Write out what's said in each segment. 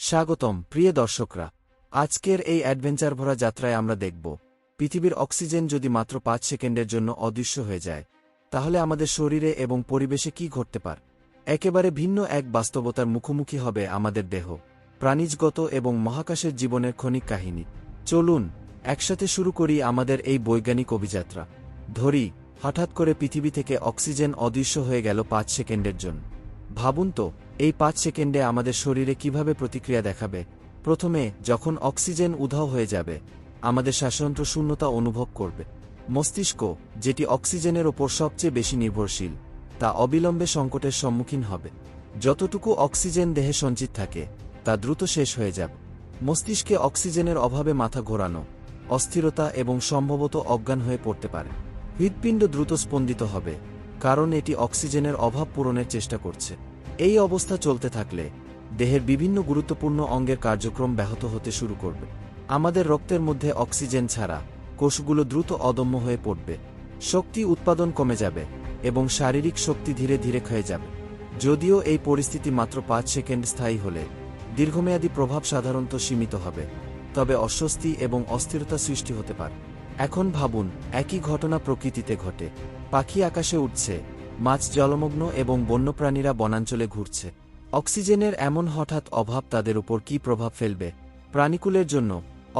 স্বাগতম প্রিয় দর্শকরা। আজকের এই অ্যাডভেঞ্চার ভরা যাত্রায় আমরা দেখব পৃথিবীর অক্সিজেন যদি মাত্র 5 সেকেন্ডের জন্য অদৃশ্য হয়ে যায় তাহলে আমাদের শরীরে এবং পরিবেশে কি ঘটতে পারে। একেবারে ভিন্ন এক বাস্তবতার মুখোমুখি হবে আমাদের দেহ, প্রাণীজগত এবং মহাকাশের জীবনের ক্ষণিক কাহিনী। চলুন একসাথে শুরু করি আমাদের এই বৈজ্ঞানিক অভিযাত্রা। ধরি হঠাৎ করে পৃথিবী থেকে অক্সিজেন অদৃশ্য হয়ে গেল 5 সেকেন্ডের জন্য। ভাবুন তো এই 5 সেকেন্ডে আমাদের শরীরে কিভাবে প্রতিক্রিয়া দেখাবে। প্রথমে যখন অক্সিজেন উধাও হয়ে যাবে আমাদের শ্বাসযন্ত্র শূন্যতা অনুভব করবে। মস্তিষ্ক, যেটি অক্সিজেনের ওপর সবচেয়ে বেশি নির্ভরশীল, তা অবিলম্বে সংকটের সম্মুখীন হবে। যতটুকু অক্সিজেন দেহে সঞ্চিত থাকে তা দ্রুত শেষ হয়ে যাবে। মস্তিষ্কে অক্সিজেনের অভাবে মাথা ঘোরানো, অস্থিরতা এবং সম্ভবত অজ্ঞান হয়ে পড়তে পারে। হৃৎপিণ্ড দ্রুত স্পন্দিত হবে, কারণ এটি অক্সিজেনের অভাব পূরণের চেষ্টা করছে। এই অবস্থা চলতে থাকলে দেহের বিভিন্ন গুরুত্বপূর্ণ অঙ্গের কার্যক্রম ব্যাহত হতে শুরু করবে। আমাদের রক্তের মধ্যে অক্সিজেন ছাড়া কোষগুলো দ্রুত অদম্য হয়ে পড়বে, শক্তি উৎপাদন কমে যাবে এবং শারীরিক শক্তি ধীরে ধীরে ক্ষয়ে যাবে। যদিও এই পরিস্থিতি মাত্র 5 সেকেন্ড স্থায়ী হলে দীর্ঘমেয়াদী প্রভাব সাধারণত সীমিত হবে, তবে অস্বস্তি এবং অস্থিরতা সৃষ্টি হতে পারে। এখন ভাবুন, একই ঘটনা প্রকৃতিতে ঘটে। পাখি আকাশে উঠছে, মাছ জলমগ্ন এবং বন্যপ্রাণীরা বনাঞ্চলে ঘুরছে। অক্সিজেনের এমন হঠাৎ অভাব তাদের উপর কী প্রভাব ফেলবে? প্রাণীকুলের জন্য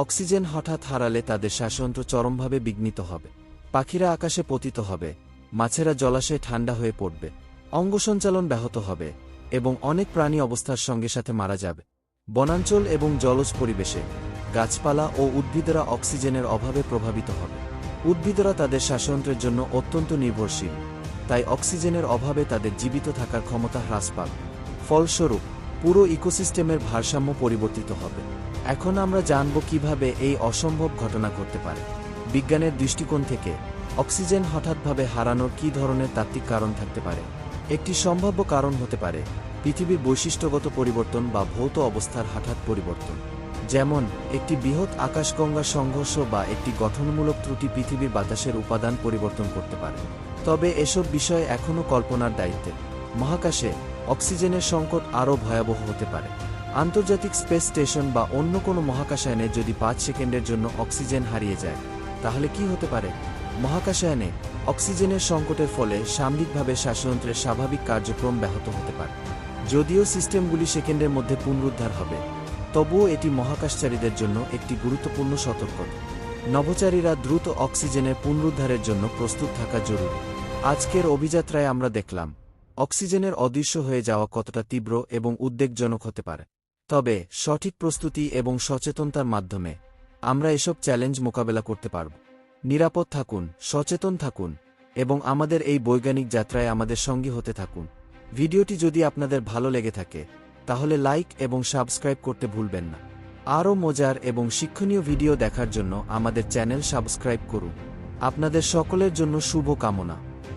অক্সিজেন হঠাৎ হারালে তাদের শ্বাসযন্ত্র চরমভাবে বিঘ্নিত হবে। পাখিরা আকাশে পতিত হবে, মাছেরা জলাশয়ে ঠান্ডা হয়ে পড়বে, অঙ্গসঞ্চালন ব্যাহত হবে এবং অনেক প্রাণী অবস্থার সঙ্গে সাথে মারা যাবে। বনাঞ্চল এবং জলজ পরিবেশে গাছপালা ও উদ্ভিদরা অক্সিজেনের অভাবে প্রভাবিত হবে। উদ্ভিদরা তাদের শ্বাসযন্ত্রের জন্য অত্যন্ত নির্ভরশীল, তাই অক্সিজেনের অভাবে তাদের জীবিত থাকার ক্ষমতা হ্রাস পাবে। ফলস্বরূপ পুরো ইকোসিস্টেমের ভারসাম্য পরিবর্তিত হবে। এখন আমরা জানব কিভাবে এই অসম্ভব ঘটনা ঘটতে পারে। বিজ্ঞানের দৃষ্টিকোণ থেকে অক্সিজেন হঠাৎভাবে হারানোর কী ধরনের তাত্ত্বিক কারণ থাকতে পারে? একটি সম্ভাব্য কারণ হতে পারে পৃথিবীর বৈশিষ্ট্যগত পরিবর্তন বা ভৌত অবস্থার হঠাৎ পরিবর্তন, যেমন একটি বৃহৎ আকাশগঙ্গার সংঘর্ষ বা একটি গঠনমূলক ত্রুটি পৃথিবীর বাতাসের উপাদান পরিবর্তন করতে পারে। তবে এসব বিষয় এখনও কল্পনার দায়িত্বে। মহাকাশে অক্সিজেনের সংকট আরও ভয়াবহ হতে পারে। আন্তর্জাতিক স্পেস স্টেশন বা অন্য কোনো মহাকাশযানে যদি 5 সেকেন্ডের জন্য অক্সিজেন হারিয়ে যায় তাহলে কি হতে পারে? মহাকাশযানে অক্সিজেনের সংকটের ফলে সাময়িকভাবে শ্বাসযন্ত্রের স্বাভাবিক কার্যক্রম ব্যাহত হতে পারে। যদিও সিস্টেমগুলি সেকেন্ডের মধ্যে পুনরুদ্ধার হবে, তবুও এটি মহাকাশচারীদের জন্য একটি গুরুত্বপূর্ণ সতর্কতা। নভোচারীরা দ্রুত অক্সিজেনের পুনরুদ্ধারের জন্য প্রস্তুত থাকা জরুরি। আজকের অভিযাত্রায় আমরা দেখলাম অক্সিজেনের অদৃশ্য হয়ে যাওয়া কতটা তীব্র এবং উদ্বেগজনক হতে পারে। তবে সঠিক প্রস্তুতি এবং সচেতনতার মাধ্যমে আমরা এসব চ্যালেঞ্জ মোকাবেলা করতে পারব। নিরাপদ থাকুন, সচেতন থাকুন এবং আমাদের এই বৈজ্ঞানিক যাত্রায় আমাদের সঙ্গী হতে থাকুন। ভিডিওটি যদি আপনাদের ভালো লেগে থাকে তাহলে লাইক এবং সাবস্ক্রাইব করতে ভুলবেন না। আরও মজার এবং শিক্ষণীয় ভিডিও দেখার জন্য আমাদের চ্যানেল সাবস্ক্রাইব করুন। আপনাদের সকলের জন্য শুভ কামনা।